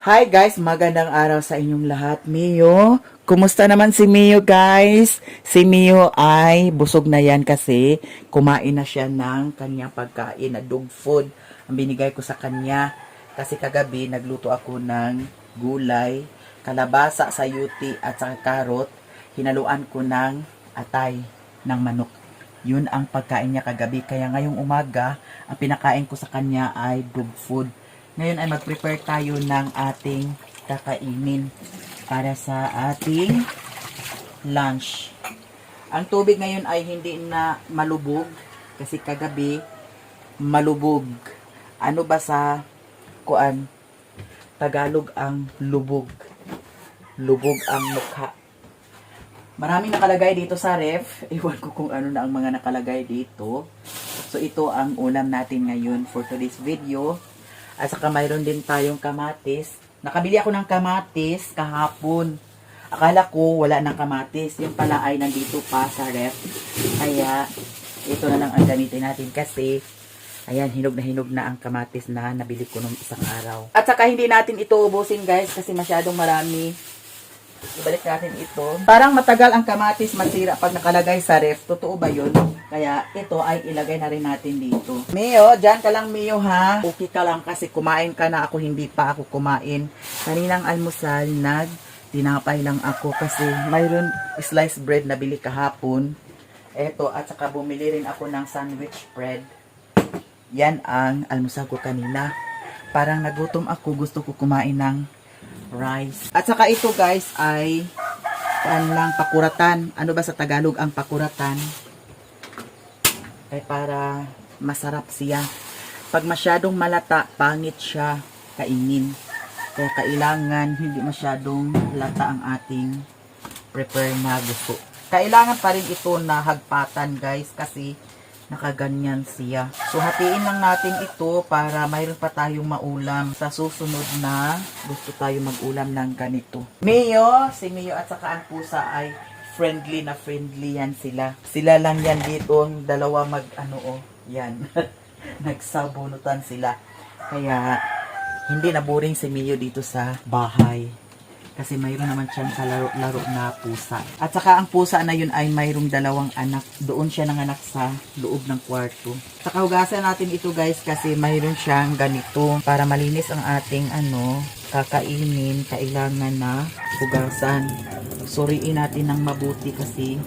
Hi guys, magandang araw sa inyong lahat. Mio, kumusta naman si Mio guys? Si Mio ay busog na yan kasi kumain na siya ng kanyang pagkain na dog food. Ang binigay ko sa kanya kasi kagabi nagluto ako ng gulay, kalabasa, sayuti at saka karot. Hinaluan ko ng atay ng manok. Yun ang pagkain niya kagabi. Kaya ngayong umaga, ang pinakain ko sa kanya ay dog food. Ngayon ay mag-prepare tayo ng ating kakainin para sa ating lunch. Ang tubig ngayon ay hindi na malubog kasi kagabi malubog. Ano ba sa kuan? Tagalog ang lubog. Lubog ang mukha. Maraming nakalagay dito sa ref. Iwan ko kung ano na ang mga nakalagay dito. So ito ang ulam natin ngayon for today's video. At saka mayroon din tayong kamatis. Nakabili ako ng kamatis kahapon. Akala ko wala ng kamatis. Yung pala ay nandito pa sa ref. Kaya ito na lang ang gamitin natin kasi ayan, hinog na ang kamatis na nabili ko nung isang araw. At saka hindi natin ito ubusin guys kasi masyadong marami. Ibalik natin ito. Parang matagal ang kamatis masira pag nakalagay sa ref. Totoo ba yun? Kaya ito ay ilagay na rin natin dito. Mio, dyan ka lang Mio ha. Okay ka lang kasi kumain ka na ako, hindi pa ako kumain. Kaninang almusal, tinapay lang ako kasi mayroon sliced bread na bili kahapon. Eto, at saka bumili rin ako ng sandwich bread. Yan ang almusal ko kanina. Parang nagutom ako, gusto ko kumain ng rice. At saka ito guys ay pakuratan. Ano ba sa Tagalog ang pakuratan? Ay para masarap siya. Pag masyadong malata, pangit siya kainin. Kaya kailangan hindi masyadong lata ang ating prepare na gusto. Kailangan pa rin ito na hagpatan guys kasi nakaganyan siya. So, hatiin lang natin ito para mayroon pa tayong maulam sa susunod na gusto tayo mag-ulam ng ganito. Mio, si Mio at saka ang pusa ay friendly na friendly yan sila. Sila lang yan dito, dalawa yan. Nagsabunutan sila. Kaya, hindi na boring si Mio dito sa bahay. Kasi mayroon naman siyang kalaro-laro na pusa. At saka ang pusa na yun ay mayroong dalawang anak. Doon siya nanganak sa loob ng kwarto. Saka hugasan natin ito guys kasi mayroon siyang ganito. Para malinis ang ating kakainin, kailangan na hugasan. Suriin natin ng mabuti kasi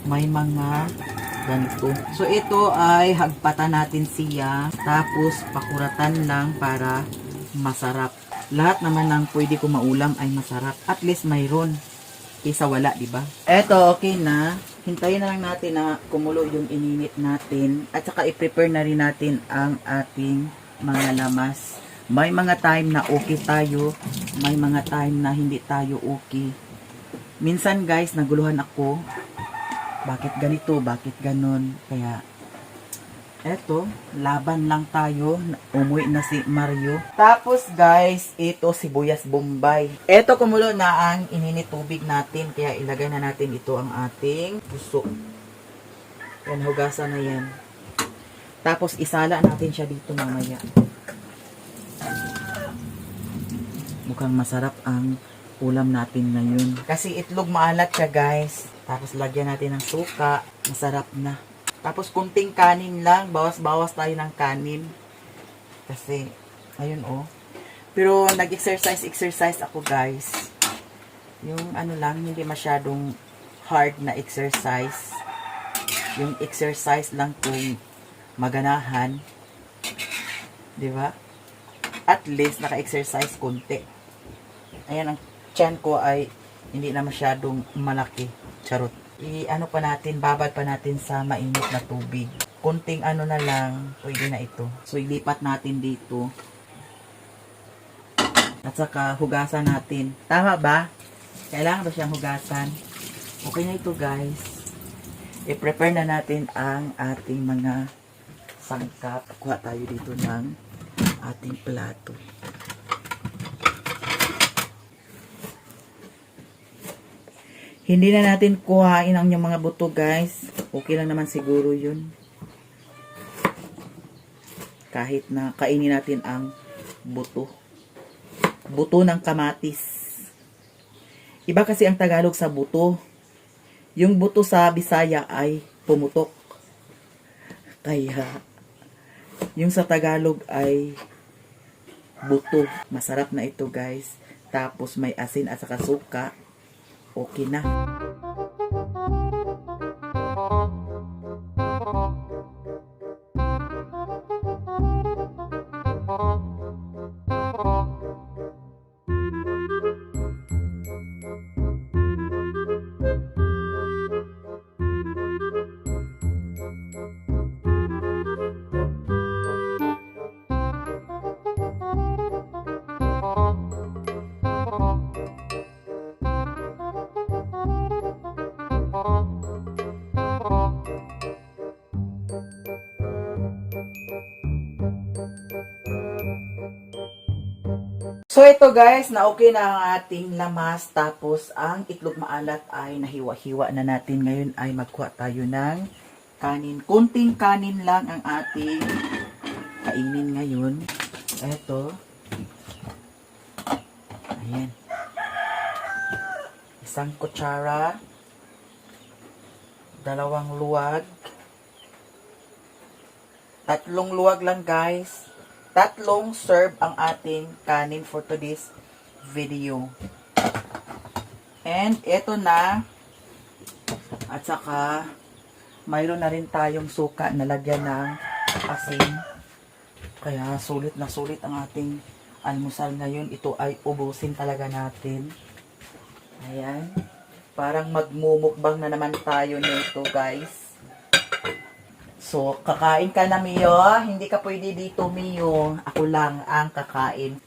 may mga ganito. So ito ay hagpatan natin siya. Tapos pakuratan lang para masarap. Lahat naman ng pwede ko maulam ay masarap. At least mayroon. Kaysa wala, di ba? Eto, okay na. Hintayin na lang natin na kumulo yung ininit natin. At saka i-prepare na rin natin ang ating mga lamas. May mga time na okay tayo. May mga time na hindi tayo okay. Minsan guys, naguluhan ako. Bakit ganito? Bakit ganon? Kaya eto, laban lang tayo. Umuwi na si Mario. Tapos guys, ito sibuyas bombay. Eto kumulo na ang ininit tubig natin. Kaya ilagay na natin ito ang ating puso. Yan, hugasan na yan. Tapos isala natin siya dito mamaya. Mukhang masarap ang ulam natin ngayon. Kasi itlog maalat siya guys. Tapos lagyan natin ng suka. Masarap na. Tapos kunting kanin lang, bawas-bawas tayo ng kanin. Kasi, ayun Pero nag-exercise ako guys. Yung lang, hindi masyadong hard na exercise. Yung exercise lang kung maganahan. Diba? At least, naka-exercise konti. Ayan, ang tiyan ko ay hindi na masyadong malaki. Charot. Babad pa natin sa mainit na tubig. Kunting na lang, pwede na ito. So, ilipat natin dito. At saka, hugasan natin. Tama ba? Kailangan ba siyang hugasan? Okay na ito, guys. I-prepare na natin ang ating mga sangkap. Kuha tayo dito ng ating plato. Hindi na natin kuhain ang yung mga buto guys. Okay lang naman siguro yun. Kahit na kainin natin ang buto. buto ng kamatis. Iba kasi ang Tagalog sa buto. Yung buto sa Bisaya ay pumutok. Kaya, yung sa Tagalog ay buto. Masarap na ito guys. Tapos may asin at saka suka. Okay na. So ito guys, na okay na ang ating lamas, tapos ang itlog maalat ay nahiwa-hiwa na natin. Ngayon ay magkuha tayo ng kanin. Kunting kanin lang ang ating kainin ngayon. Ito. Ayan. Isang kutsara. Dalawang luwag. Tatlong luwag lang guys. Tatlong serve ang ating kanin for today's video. And ito na. At saka mayroon na rin tayong suka na lagyan ng asin. Kaya sulit na sulit ang ating almusal ngayon. Ito ay ubusin talaga natin. Ayan. Parang magmumukbang na naman tayo nito guys. So, kakain ka na, Mio. Hindi ka pwede dito, Mio. Ako lang ang kakain.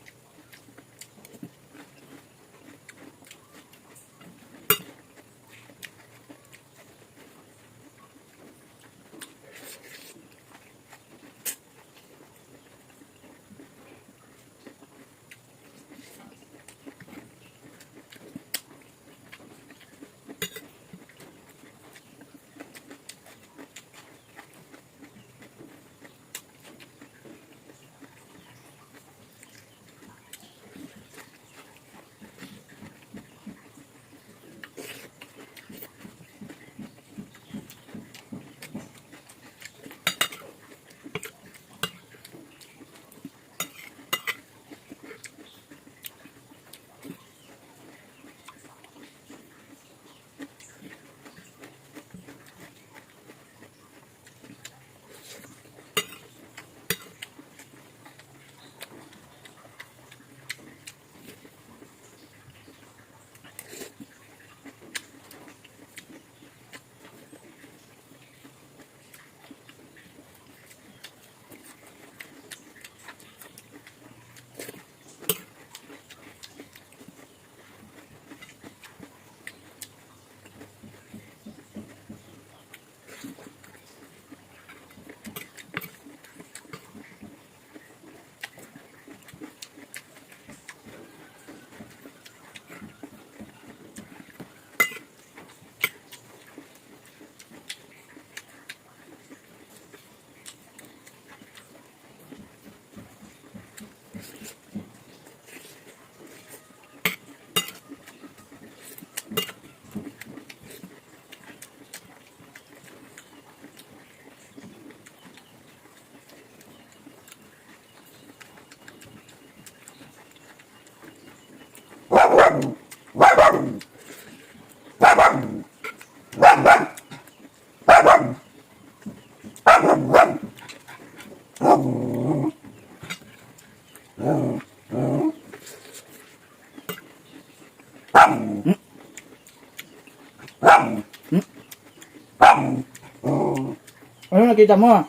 Ano nakita mo?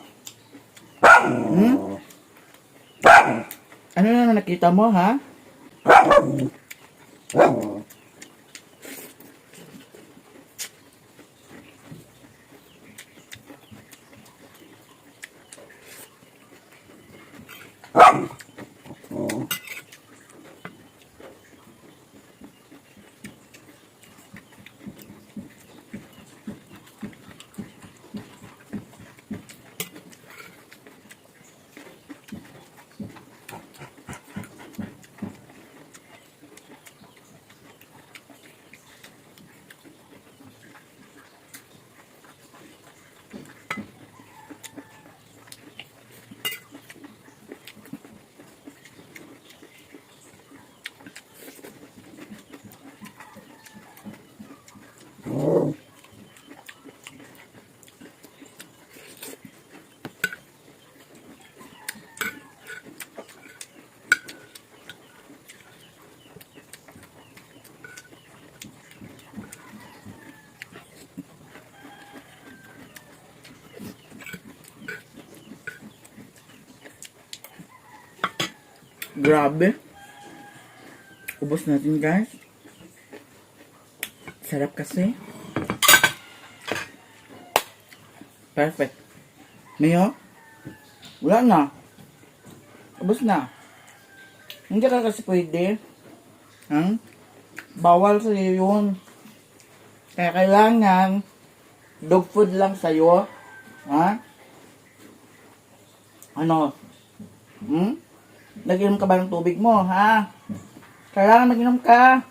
Hmm? Ano na nakita mo, ha? Grabe. Ubos natin, guys. Sarap kasi. Perfect. Mayo? Wala na. Ubos na. Hindi ka kasi pwede. Bawal sa'yo yun. Kaya kailangan dog food lang sa'yo. Ha? Ano? Nag-inom ka ba ng tubig mo, ha? Kailangan mag-inom ka.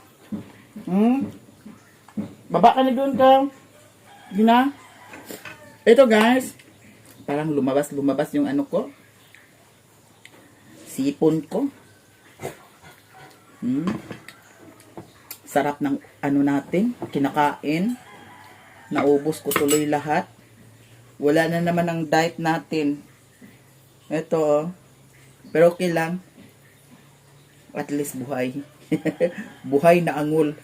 Baba ka na doon ka. Hindi na. Ito guys. Parang lumabas yung ano ko. Sipon ko. Sarap ng ano natin. Kinakain. Naubos ko tuloy lahat. Wala na naman ang diet natin. Ito oh. Pero okay lang. At least buhay. Buhay na angul.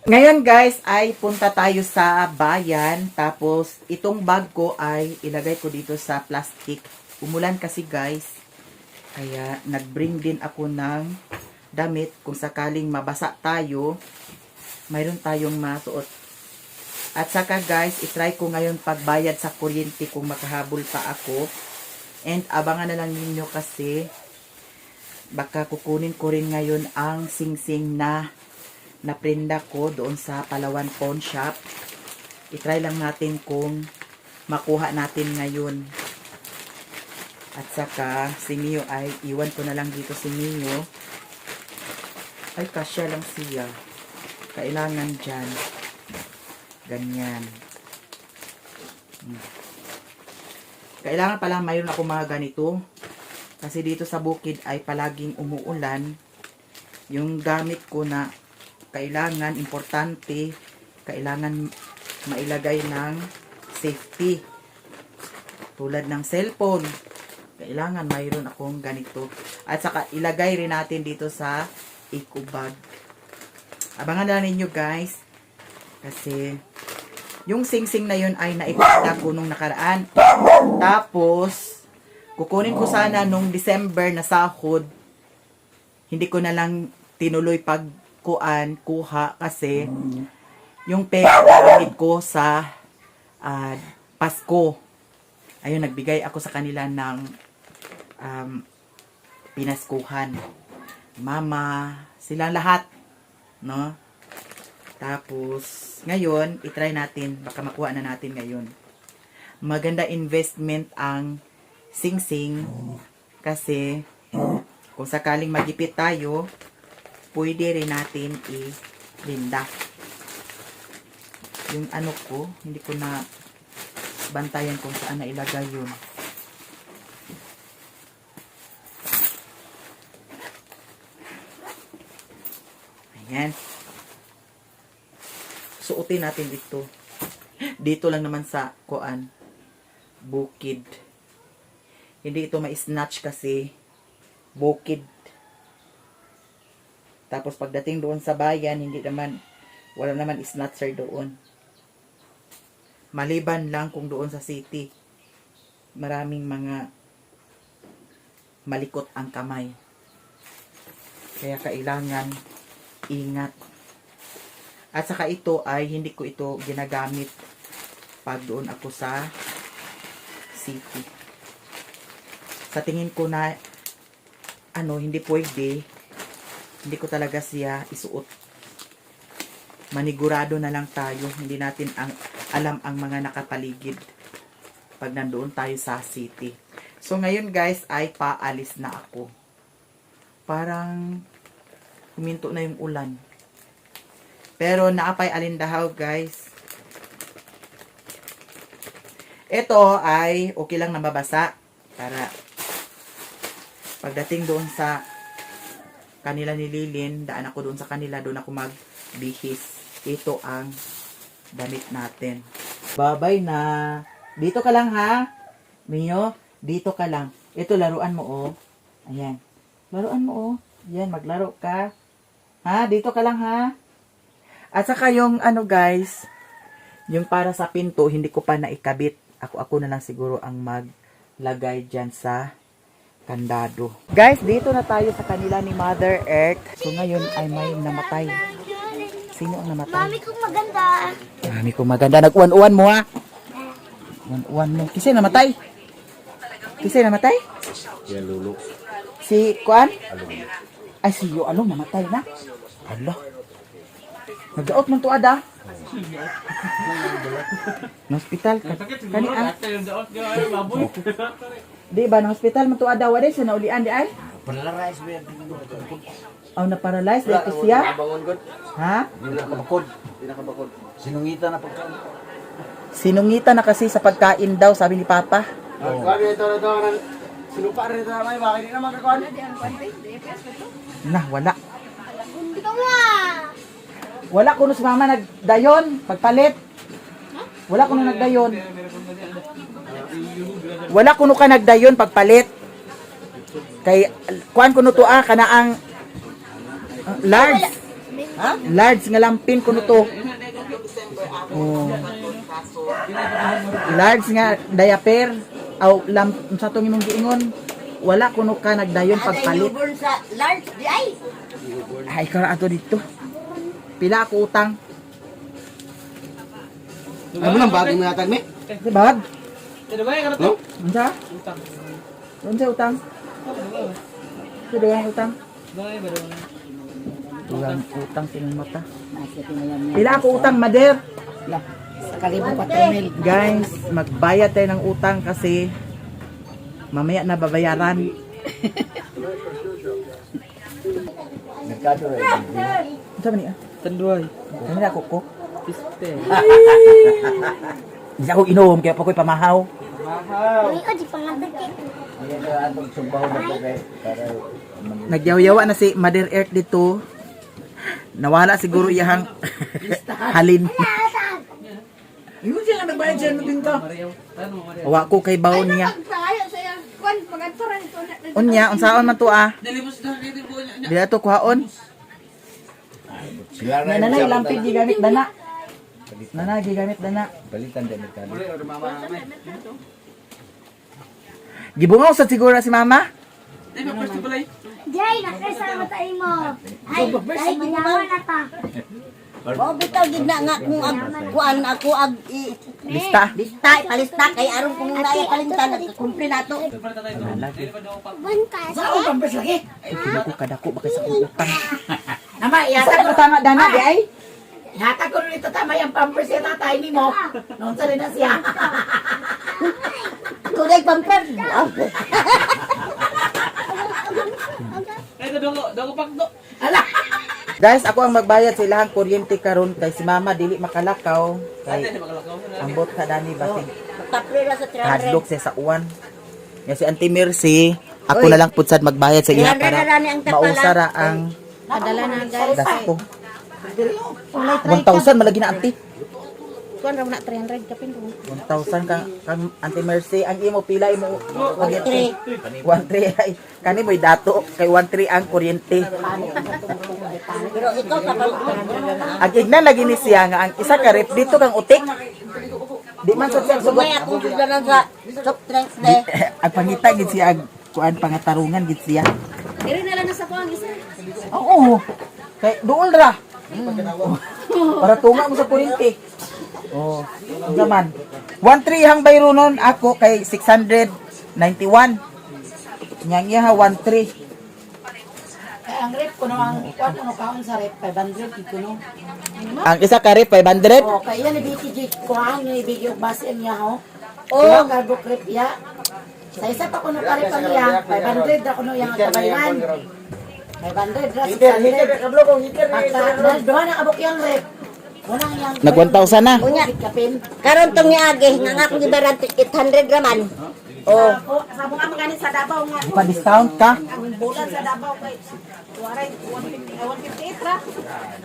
Ngayon guys ay punta tayo sa bayan. Tapos itong bag ko ay ilagay ko dito sa plastic. Umulan kasi guys. Kaya nag-bring din ako ng damit. Kung sakaling mabasa tayo, mayroon tayong masuot. At saka guys, itry ko ngayon pagbayad sa kuryente kung makahabol pa ako. And abangan na lang ninyo kasi baka kukunin ko rin ngayon ang singsing na prenda ko doon sa Palawan Pawn Shop. I-try lang natin kung makuha natin ngayon. At saka si Mio ay iwan ko na lang dito si Mio. Ay kasya lang siya. Kailangan dyan. Ganyan. Kailangan pala mayroon ako mga ganito. Kasi dito sa bukid ay palaging umuulan. Yung gamit ko na kailangan, importante, kailangan mailagay ng safety. Tulad ng cellphone. Kailangan mayroon akong ganito. At saka ilagay rin natin dito sa eco bag. Abangan na ninyo guys. Kasi yung singsing na yun ay naipita ko nung nakaraan. Tapos, kukunin ko sana nung December na sahod. Hindi ko na lang tinuloy kuha kasi yung pera gamit ko sa Pasko. Ayun, nagbigay ako sa kanila ng pinaskuhan. Mama, silang lahat. No? Tapos, ngayon, itry natin. Baka makuha na natin ngayon. Maganda investment ang singsing kasi kung sakaling magipit tayo, pwede rin natin i-linda. Yung ano ko, hindi ko na bantayan kung saan na ilagay yun. Ayan. Suotin natin dito. Dito lang naman sa kuan. Bukid. Hindi ito ma-snatch kasi bukid. Tapos pagdating doon sa bayan, hindi naman, wala naman snatcher doon. Maliban lang kung doon sa city. Maraming mga malikot ang kamay. Kaya kailangan ingat. At saka ito ay hindi ko ito ginagamit pag doon ako sa city. Sa tingin ko na hindi pwede. Hindi ko talaga siya isuot. Manigurado na lang tayo. Hindi natin alam ang mga nakapaligid pag nandoon tayo sa city. So ngayon guys ay paalis na ako. Parang huminto na yung ulan. Pero naapay alindahaw guys. Ito ay okay lang na mabasa para pagdating doon sa kanila ni Lilin, daan ako doon sa kanila, doon ako magbihis. Ito ang damit natin. Babay na. Dito ka lang ha. Mio, dito ka lang. Ito laruan mo oh. Ayan. Laruan mo oh. Ayan, maglaro ka. Ha, dito ka lang ha. At saka yung guys, yung para sa pinto, hindi ko pa naikabit. Ako na lang siguro ang maglagay dyan sa Kandado. Guys, dito na tayo sa kanila ni Mother Earth. So ngayon ay may namatay. Sino ang namatay? Mami kong maganda. Mami ko maganda. Nag-uwan-uwan mo ha. Uwan-uwan mo. Kisay namatay? Kisay namatay? Yan lulo. Si Kuan? Ay, si Along namatay na. Hala. Nag-out man to ada. Na hospital. Kani ah. Di ba na hospital man to ada wala siya naulian di ay? Paralyze ba yan? Aw na paralyzed dito siya. Bangon god. Ha? Hindi nakabakod. Hindi nakabakod. Sinungita na pagkaon. Sinungita na kasi sa pagkain daw sabi ni Papa. Kuan ito. Sinupa rin ito naman. Bakit di naman kakuan? Na wala. Ito nga. Wala kuno si Mama nagdayon pagpalit. Wala kuno nagdayon. Wala kuno ka nagdayon pagpalit. Kay kuan kuno to kana ang large. Ha? Large nga lampin kuno to. Oh. Large nga diaper aw lamp sa tong imong giingon. Wala kuno ka nagdayon pagpalit. Newborn sa large di ay. Ay kara ato dito. Pila ako utang. Ano lang bagay mga tagmi? Si bag. No? Unsa? Unsa utang? Sa dugang utang. Dugang utang sinong mata. Pila ako utang, Mader? Sa kalibo 4,000. Guys, magbayad tayo ng utang kasi mamaya na babayaran. Merkado rin. Unsa man niya? Tanduay. Kani ako ko. Piste. Di ako inom kaya pa ko'y pamahaw. Uy, o, di pangadag kay. Yan na atong sumbaw na bagay. Para Nagyaw-yawa na si Mother Earth dito. Nawala siguro iyang halin. Yun siya nagbayad siya din to. Wa ko kay baon niya. Tayo sa yang kwan pagantoran ito na. Unya, unsaon man to ah? Dali mo sa dito po niya. Dila to kuhaon. sila Na nanay lampig gigamit dana. Nanay gigamit dana. Balitan din merkado. Gibungaw sa siguro si Mama. Ay, papasto pala eh. Jay, nakasama tayo mo. Ay, dahil ginawa na ta. O bitaw gid na nga kung kuan ako Lista. lista palista kay aron kung naay kalimtan kumpli nato. Bantas. Sa pampers lagi. Ay, pili ko kadako baka sa kong utang. Nama Sa ko tama dana di ay. Yata ko nito tama yung pampers ya tatay nimo. Noon sa rin na siya. Kulay pampers. Ay, dago pakdo. Guys, ako ang magbayad sa ilahang kuryente karon kay si Mama dili makalakaw kay ambot ka dani basig Tapre ra sa 300. hadlok siya sa uwan. Nga si Auntie Mercy, ako na lang pudsad magbayad sa iya 300 para na rani ang tapala. mausara ang Padala na guys. gasto. 1,000 malagi na Auntie. Kuan ra na 300 kapin ko. 1,000 kang Auntie Mercy ang imo pila imo kuryente. 1,300 ay kani mo'y dato kay 1,300 ang kuryente. Pero ikaw kapag Ang ignan lagi ni siya nga ang isa ka rep dito kang utik. Di man sa siyang sugot. sumay akong gidanan sa soft drinks de. Ang pangita gid siya ag kuan pangatarungan gid siya. Diri na lang sa kuan isa. Oo. Kay duol ra. Para tunga mo sa kuryente. Oh, naman. 1,300 hang bayro nun ako kay 691. Nyang iya ha 1,300. Ang rep ko no ang kuan no kaon sa rep 500 gid kuno. Ang isa ka rep 500. Oh, kaya ni BTG kuan ni video base niya ho. Oh, cargo rep ya. Sa isa pa kuno kare pa niya 500 ra kuno yang kabayan. 500 ra sa kablo ko hitir. Doha na abok yang rep. Wala yang Nag 1,000 na. Unya kapin. Karon tong niagi nga nga akong gibaran 800 ra man. Oh, Sa mga mga sa Davao nga. Di pa discount ka. Ang bulan sa Davao kay waray 158 ra.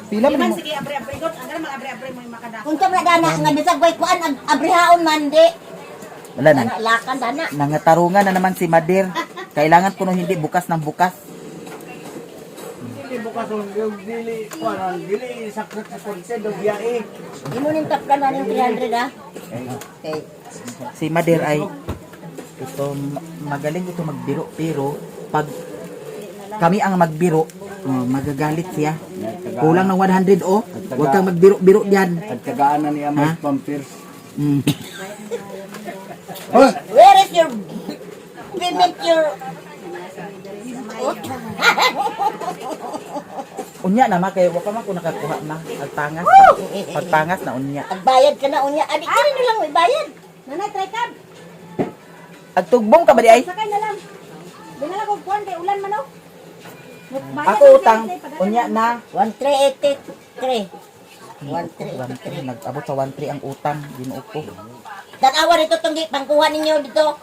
Pila man mo? Sige, abre-abre god. Ang mga abre-abre mo yung makada. kung na dana nga bisag way kuan abrihaon man di. Wala na. Dana lakan dana. Nangatarungan na naman si Mader. Kailangan ko no hindi bukas ng bukas. Hindi bukas yung dili. Kuan dili sakit sa kurse do biyahe. Imo ning tapkan man yung 300 ah. Okay. Si Mader ay Ito, magaling ito magbiro, pero pag kami ang magbiro, magagalit siya. Kulang ng 100 oh. Huwag kang magbiro-biro diyan. At tagaan na niya Ha? mas pampers. Mm. Where is your payment your Unya na ma kay wa pa man ko nakakuha na agpangas. Pagpangas na unya. Agbayad ka na unya. Adi ka na lang may bayad. Nanay, try ka. Agtugbong ka ba di ay? Sakay na lang. Dinala ko kuwan kay ulan man oh. Ako utang unya na 1383. 1383. nag-abot sa 1.3 ang utang Ginoo ko. Tanawa nito tunggi pangkuha ninyo dito.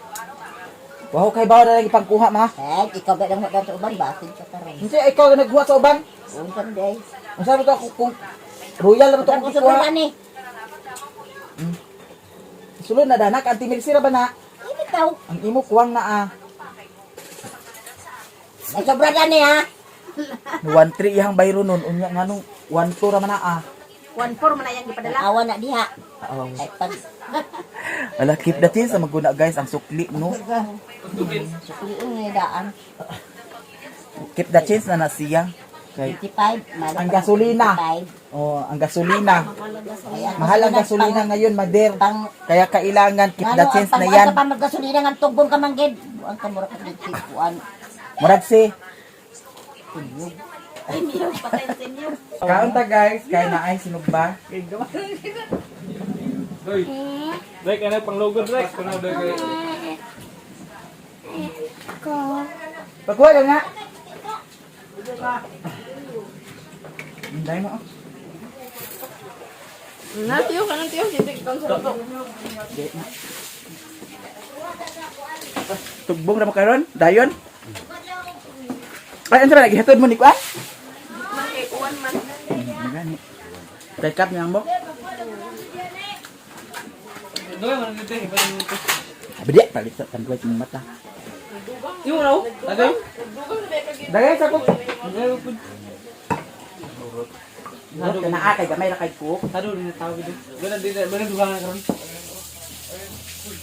Wow kay bawo na lagi pangkuha ma. Ikaw ba lang mo sa uban batin sa karon. Hindi ikaw nagkuha sa uban. Unsan day? Ang sabi ko kung royal na to Ako ang sa kuha. bulan ni. Sulod na danak anti milsira ba na? Ini tao. Ang imo kuwang na Ay sobra na ni ha. 1.3 ihang bayro nun unya nganong 1.2 ra man na 1-4 man na yang gipadala. Awa na diha. Oh. Ay pag Ala keep the change sa maguna guys ang sukli no. sukliin ni daan. Keep the change na siya. Kay 55. Ang gasolina. 55. oh, ang gasolina. Ayan, Mahal ang gasolina ngayon, Mader. Pang Kaya kailangan keep the change na yan. Ano ang pamagasolina ng tugbong kamanggid? Ang kamura ka dito. Murag si Kaunta guys, kay na ay sinugba. Like, ano, panglugod, like. Pagkuha ka nga. Hinday mo. Natiyo ka nang tiyo sitik kang sarap. Tugbong na mo karon, dayon. Ay, ano ba naghihatod mo ni Kuan? Kay uwan man. Magani. Kay kap niya mo. Abdi, palit sa tanduay ng mata. Yung ano? Tagay? Dagay sa ko. Ano ka na kay gamay ra kay cook. Tado din tawag dito. Ganun din, ganun dugangan karon.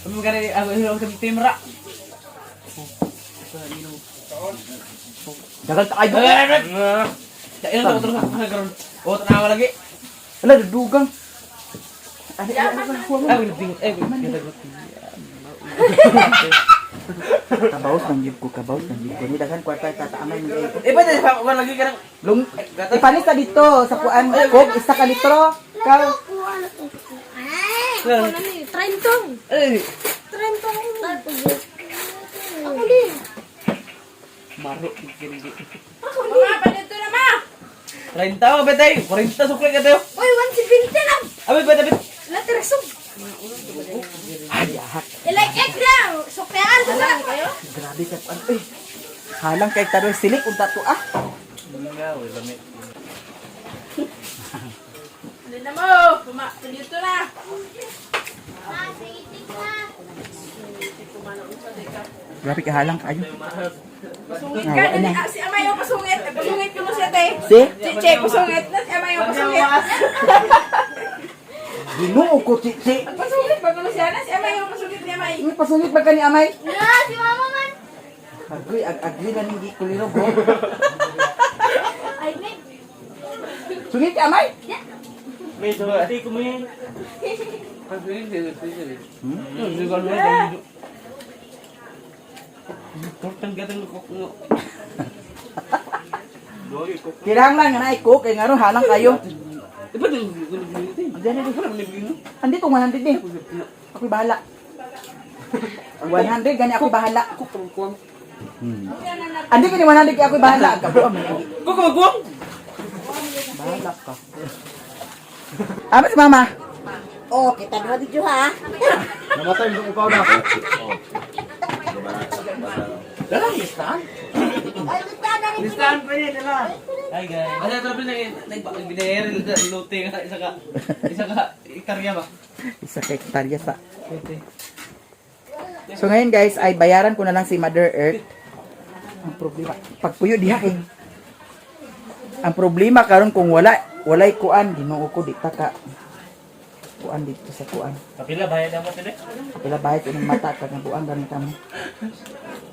Kami magkari, ako sa timra. Dagal ta ay. Sa ino ko terus ako karon. Oh, tanawa lagi. Ala dudugang. Adi Ay, bingot. kabaos ng gib ko, kabaos ng gib ko. Ni daghan kwarta tataamay ni ay. Eh, pwede pa ako lagi karang Lung ipanis ka dito sa kuan kog isa ka litro. Ka Ano ni? Trentong. eh, Trentong. Ako di. mari kini. Mga panito na ma. 30 ba betay? 40 sukle ka tayo. Uy, 170 lang. Abi betay. Lateresog. ay ahak. Ilay egg daw. Suklaan sa sa. Kayo? Grabe ka kuan. Eh. Halang kay tadoy silik unta to ah. Hindi na mo. Panito na. Grabe ka halang kayo. Pasungit ka. Dali, si Amayo pasungit. Pasungit ko mo siya, te. Si Chiche, pasungit. Si Amayo pasungit. Ginoo ko chichi. Pasungit ba ko siya na? Si Amayo pasungit ni Amay. Ini pasungit ba kani amay? Na, si Mama man. Agoy agri na hindi kuliro bro. Ay, babe. Sungit ka amay? May sabati ko may. Kasi hindi hindi ko na. Tortang gatang ko. Kinahanglan nga na i-cook kay ngaro halang kayo. Iba din ko Diyan na dito. Andi ko 100 din. Ako'y bahala. 100 gani ako'y bahala. Andi ka ni 100 kay ako'y bahala. Kabro man. Ko magwang. Bahala ka. Ama si mama. Oh, kita dua video ha. Namatay mo pa na. Dala listan. Ay, kita na rin. Listan pa niya dala. Hi guys. Ano to binayar lote nga isa ka ikarya ba? Isa kay hektarya sa. So ngayon guys ay bayaran ko na lang si Mother Earth. Ang problema pagpuyo diha kay. Ang problema karon kung walay kuan Ginoo ko di ta ka kuan dito sa kuan. Kapila, bayad na mo tila. Pila bayad ining mata kag nabuang gamit kamo.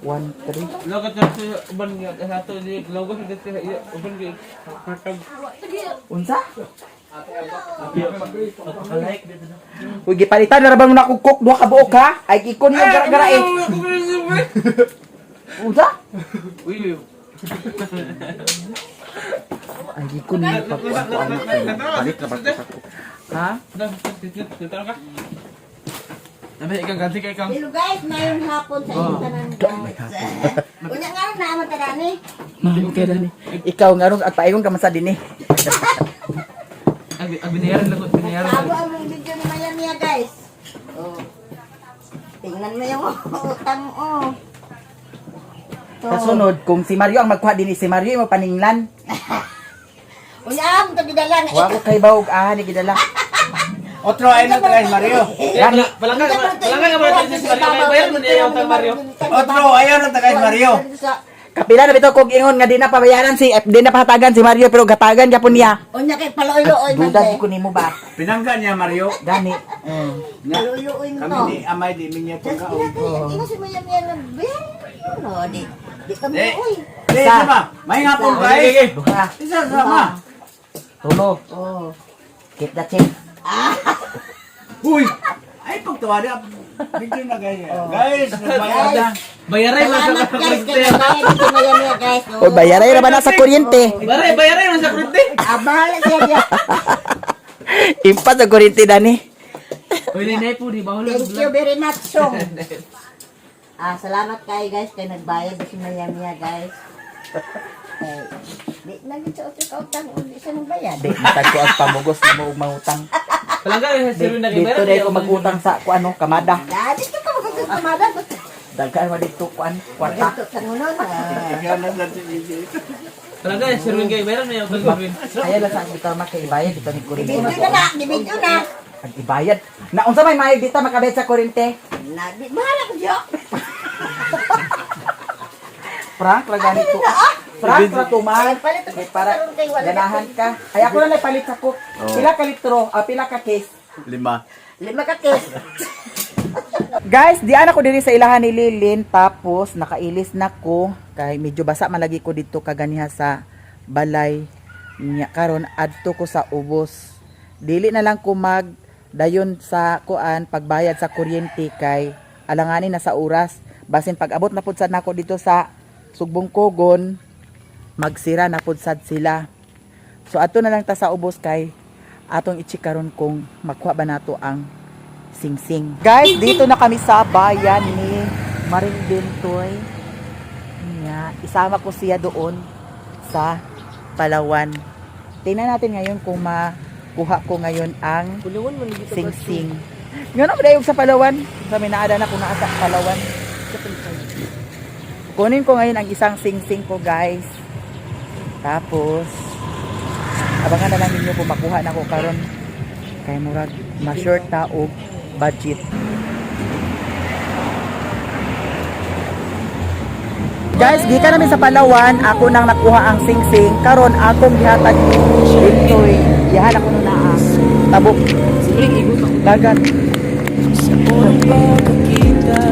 1-3. Logat na sa uban nga sa ato di logo sa dito uban nga patag. Unsa? Like dito na. Uy, gipalitan na ra ba mo nakukok duha ka buok ha? Ay kikon yung gara-gara eh. Unsa? Uy. Ay kikon yung pagkuan. Balik na ba ko? Ha? Dito ka. Nabi ikang ganti kay kang. Hello guys, mayroong hapon sa inyong tanan guys. Kunya nga rin naman tadani. Mahal ka na ni. Ikaw nga ron at paingon ka man sa dinhi. Ang binayaran lang ko, binayaran. Sabo ang mga video ni Maya Mia guys. Oh. Tingnan mo yung utang mo. Sa sunod, kung si Mario ang magkuha din si Mario mo paninglan. Unya mo to gidala Wa ko kay bawog ni gidala. Otro ay na guys, Mario. Gani. Palangga ka ba tayo si Mario? Bayar mo niya yung utang Mario. Otro ayaw na guys, Mario. Kapila na bitaw kog ingon nga di na pabayaran di na pahatagan si Mario pero gatagan gyapon niya. Unya kay paloy-loy man. Duda ko nimo ba? Pinangga niya, Mario. Gani. Paloy-loy mo Kami to. di amay di minyo Just pagkaon. ina si Maya Mia na ben. No, di kami Eh. uy. Isa ba? May hapon guys. Duha. Isa sama. Tulo. Oh. Keep the check. Uy. Ay pagtawa na. Bigyan na guys. Guys, nagbayad na. Bayaran mo sa Salamat guys kuryente. kay nagbayad si Maya Mia guys. O bayaray ra ba na sa kuryente? Bayaran mo sa kuryente. Bahala siya dia. Impas sa kuryente dani. Uy, ninay po, di ba? Thank you very much, Song. Salamat kayo guys kay nagbayad si Maya Mia guys. Di lagi sa otro kautang, hindi siya nagbayad. Di matag ko ang pamugos mo og mangutang. Palangga, siro na Dito dai ko magutang sa kuano kamada. Dati ka magkakamada. Daghan mo dito kuan kwarta. Ito kanunon. Ikaw na natin dito. Palangga, siro nga, bayaran mo yung utang Marvin. Kaya lang sa kita makaibayad dito ni Dibidyo kuryente. na na, dibidyo na. Ang ibayad. Na unsa may mayad dito makabet sa kuryente? Bahala ko siya. Frank ra gani ko. Frank ra tumal. Palit ako May para kay wala. ganahan ka. Ay ako na lang palit sa cook. Pila ka litro, pila ka case. 5. 5 ka kes. Guys, diyan ako diri sa ilahan ni Lilin tapos nakailis na ko kay medyo basa malagi ko dito kaganiha sa balay niya karon adto ko sa ubos. Dili na lang ko mag dayon sa kuan pagbayad sa kuryente kay alanganin na sa oras. Basin pag abot na pud sad nako dito sa Sugbong Kogon, magsira na pud sad sila. So ato na lang ta sa ubos kay atong i-check karon kung makuha ba nato ang singsing. Guys, dito na kami sa bayan ni Maring Bintoy. Isama ko siya doon sa Palawan. Tingnan natin ngayon kung makuha ko ngayon ang singsing. Nga na madayog sa Palawan. Sa minaada na kung naa sa Palawan. Kunin ko ngayon ang isang singsing ko guys. Tapos, abangan na lang ninyo kung makuha na ko karon kay murag ma-short ta og budget. Guys, gikan namin sa Palawan, ako nang nakuha ang singsing. Karon akong gihatag ni Bintoy. Gihan ako na tabok. Dagat.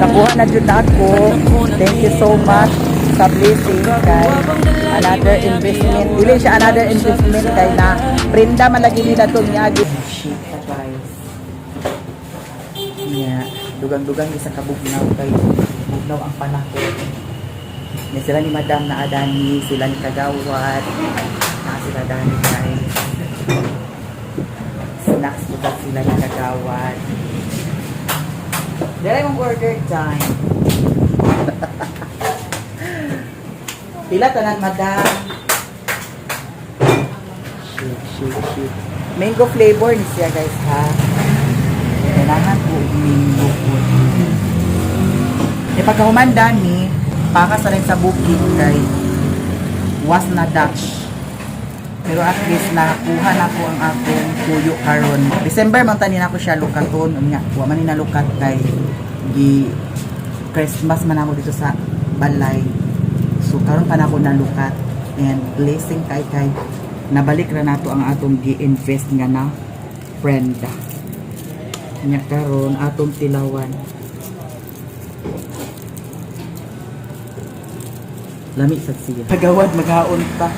Nakuha na jud na ako. Thank you so much sa blessing kay another investment. Dili siya another investment kay na prenda man lagi nila to niya. Shit, guys. Yeah, dugang-dugang isa ka bugnaw kay bugnaw ang panahon. May sila ni Madam na Adani, sila ni Kagawad, sila Dani guys. Snacks po sila ni Kagawad. Dere mong order time. Pila tanan Madam. Shoot. Mango flavor ni siya guys ha. Kailangan po mango po. E pagkahuman ni pakas na rin sa bukid kay was na Dutch. Pero at least nakuha na ko ang akong tuyo karon. December man tanin ako siya lukaton. Unya, wa man ni nalukat kay gi Christmas man ako dito sa balay. So karon pa na ako nalukat and blessing kay nabalik ra nato ang atong gi-invest nga na prenda. Nya karon atong tilawan. Lami sa siya. Kagawad maghaon pa.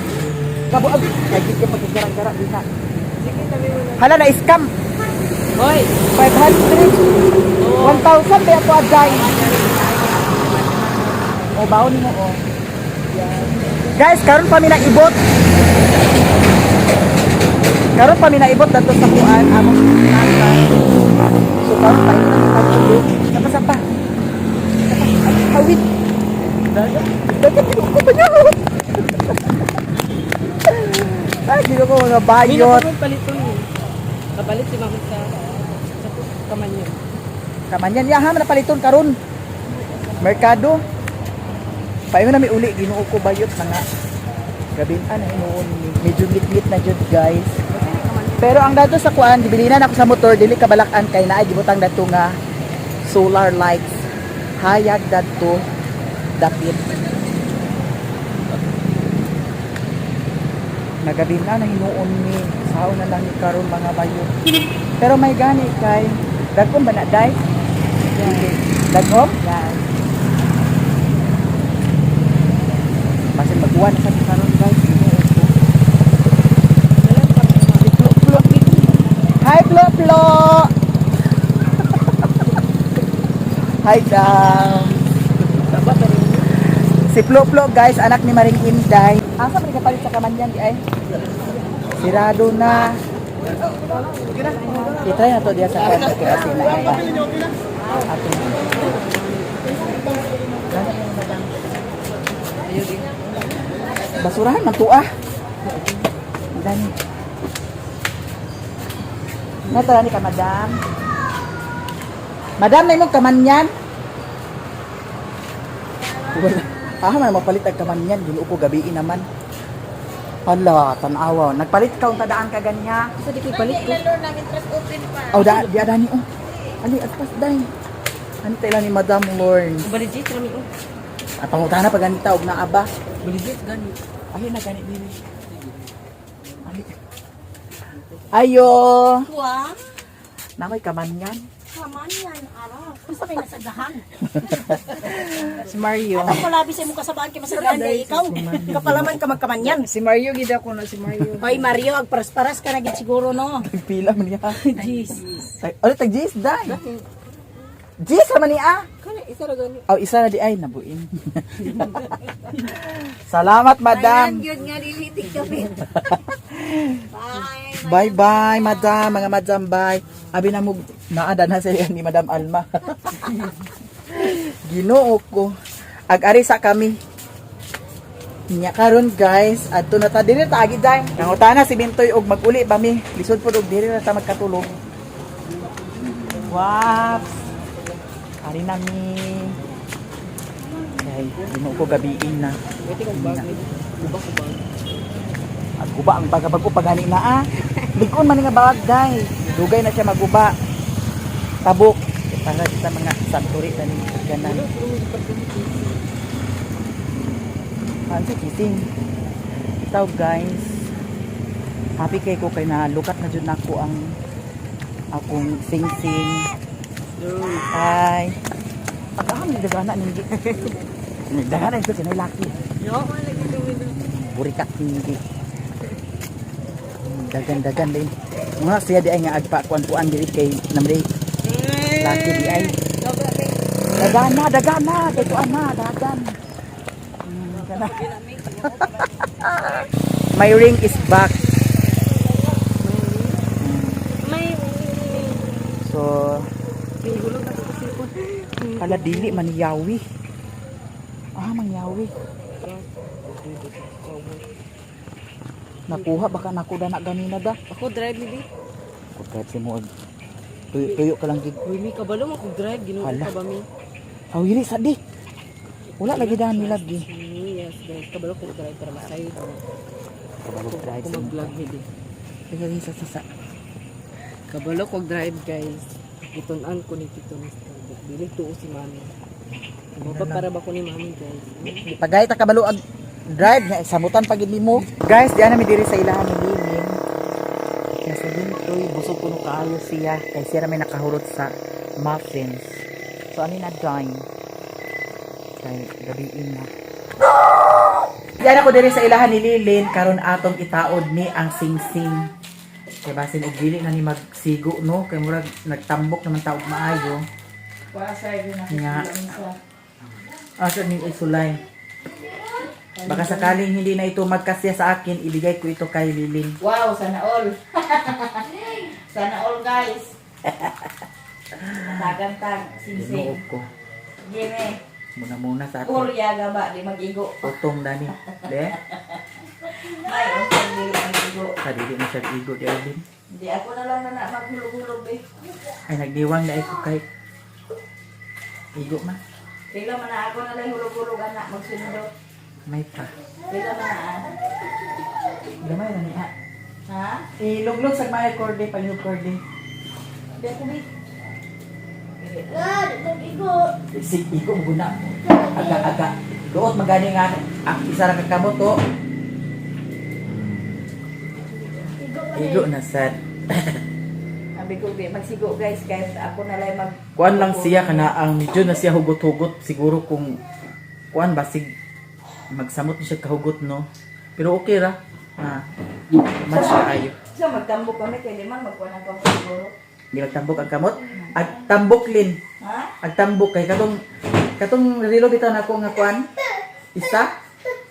Kabuag kay gid paggarang-gara din na. Hala na scam. Hoy! 500. 1,000 ba ako aday? O baon mo o. Guys, karon pa mi na ibot. Karon pa mi na ibot dato sa kuan among nasa. So karon pa ina sa pagtulog. Sapa. Awit. Dagat ko pa niya. Ay, dito ko mga bayot. Palit ko yun. Kapalit si Mama sa kamanyan. Kamanyan yaha na paliton karon. Merkado. Paingon na may uli Ginoo ko bayot mga gabinan na inuon medyo lit na jud guys. Pero ang dato sa kuan gibilinan ako sa motor dili kabalakan kay naay gibutang dato nga solar lights. Hayag dato dapit. Nagabinan na hinuon ni sao na lang ni karon mga bayot. Pero may gani kay dagkon ba na day? Dagom? Yan. Basin magkuhan sa karon guys. Hi Plo Plo. Hi down. Si Plo Plo guys, anak ni Maring Inday. Asa man kapalit sa kamanyan di ay? Sirado na. Itry na to diya sa kanto kay asin na ay. Ato. Basurahan man to ah. Dani. Natara ni ka madam. Madam na imong kamanyan. Wala. Man mapalit ang kamanyan, ginoo ko gabiin naman. Hala, tanawa. Nagpalit ka unta daan ka ganya. Sa di kay palit ko. Oh, di adani oh. Ali atpas day. Antay lang ni Madam Lorne. Baligit kami oh. At pangutana pa ganita og na aba. Baligit gani. Ay na gani dili. Ali. Ayo. Wa, Nakoy kamanyan. kamanyan, araw. Gusto kayo nasagahan. Si Mario. At ako labi sa imong kasabaan kay masagahan kay ikaw. Kapalaman ka magkamanyan. Si Mario gid ako na si Mario. Hoy Mario, agparas-paras ka na gid siguro no. Pila man niya. Jeez. Ay, tag Jis day. Jis man niya. Kana isa ra gani. Oh, isa na di ay nabuin. Salamat, madam. Yun nga dili tiktok. Bye-bye, madam. Mga madam, bye. Abi na mo, naada na siya ni Madam Alma. Ginoo ko. Ag-ari sa kami. Nya karon guys, adto na ta diri ta agi day. Nangutana si Bintoy og maguli pa mi. Lisod pud og diri na ta magkatulog. Wow. Ari na mi. Ay, ginoo ko gabiin na. At guba ang bagabag ko pagani na ah. Likon man nga bawag day. Dugay na siya maguba. Tabok. Para sa mga santuri tani kanan. Ano kiting. Itaw guys. Happy kay ko kay na lukat na jud nako ang akong sing-sing. Hi. Pagkahan ni dagana ningi. Ni dagana ito sinay laki. Yo, lagi dumi. Burikat hindi. Dagan-dagan din. Mga siya di ay nga agpa kuan-kuan diri kay namday. Laki di ay. Dagana, kay kuan na, dagan. Dagana. My ring is back. So, pala dili maniyawi. Mangyawi. Nakuha baka nakuda na ganina da. Ako drive ni. Ako drive si mo. Tuyo ka lang gid. Uy, mi kabalo mo kog drive ginoo Hala. ka ba mi? Aw hili sa di. Wala lagi daan nila gi. Yes, guys, kabalo kog drive para masayo. Kabalo drive Kung sa mag-vlog mi di. Tingnan sa sasa. Kabalo kog drive, guys. Itunan ko ni Tito Mr. Dili tuo si Mami. Mababa para ba ko ni Mami, guys? Pagay ta kabalo ag drive nga samutan pagid nimo. Guys, diyan na mi diri sa ilahan ni Limin. Yes, sa gintoy, busog kuno kaayo siya. Kay siya may nakahurot sa muffins. So, ano na dime? Kay gabiin na. Yan ako diri sa ilahan ni Lilin, karon atong itaod ni ang singsing. Kay basin og dili na ni magsigo no, kay murag nagtambok naman taog maayo. Nga. Asa ni isulay. Baka sakaling hindi na ito magkasya sa akin, ibigay ko ito kay Lilin. Wow, sana all. Sana all guys. Tagantang Dinuog ko. Gini, Muna sa akin. Korea ga ba di magigo. Utong dani. De? Ay, unsa dili magigo. Sa dili na siya igo di Lilin. Di ako na lang na maghulog-hulog eh. Ay nagdiwang na ito kay igo ma. Pila man na ako na lang hulog-hulog anak magsunod. May pa. Pila man na. Gamay na niya. Ha? Iluglog sa mga korde, palihog korde. Di ako bi. Sig igo mo guna. Aga-aga. Doot magani nga isa ra ka kamot to. Igo na sad. Sabi ko bi magsigo guys kahit ako na lang mag Kuan lang siya kana ang medyo na siya hugot-hugot siguro kung kuan basig magsamot ni siya kahugot no. Pero okay ra. Mas ayo. So magtambok kami kay di man magkuan ang kamot siguro. Di magtambok ang kamot. Ag tambok lin. Ha? Ag tambok kay katong relo bitaw na ko nga kuan. Isa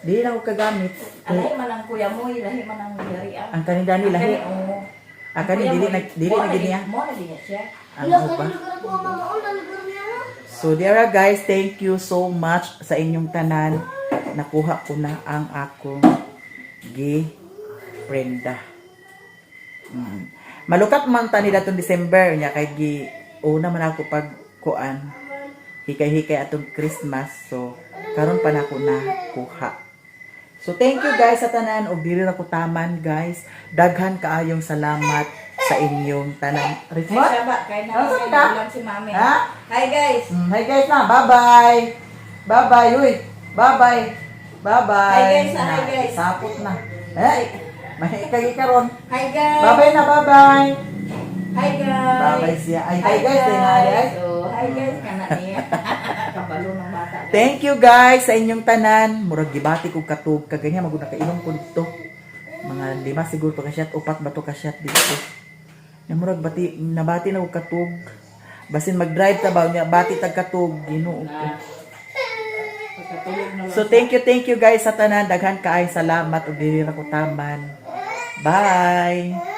di na ko kagamit. Lahi man ang kuya mo, lahi man ang yarian. Ang kanindani lahi. Oo. Ang kani dili na gini niya. Mo na din siya. Ang upa. So there guys, thank you so much sa inyong tanan. Nakuha ko na ang akong prenda. Malukat man tani datong December nya kay una man ako pag kuan. Hikay-hikay atong Christmas. So karon pa nako na kuha. So thank you guys sa tanan og dili na ko taman guys. Daghan kaayong salamat sa inyong tanan. Ay, siya ba? Kaya na Ano kasi ka? lang si mami. Ha? Hi guys. Hi guys na. Bye-bye. Bye-bye. Uy. Bye-bye. Bye-bye. Hi guys, hi guys. Sapot na. Eh. May kagi karon. Hi guys. Bye-bye na. Bye-bye. Hi guys. Bye-bye siya. Ay, hi guys. Ay. Oh, hi guys kana niya. Kabalo ng bata. Thank you guys sa inyong tanan. Murag gibati ko katug kaganya magud nakainom ko dito. Mga 5 siguro pa kasyat, 4 ba to kasyat dito. Na murag nabati na ko katug. Basin mag-drive ta ba nya bati tag katug Ginoo ko. So thank you guys sa tanan. Daghan kaay salamat ug dili ra ko taman. Bye.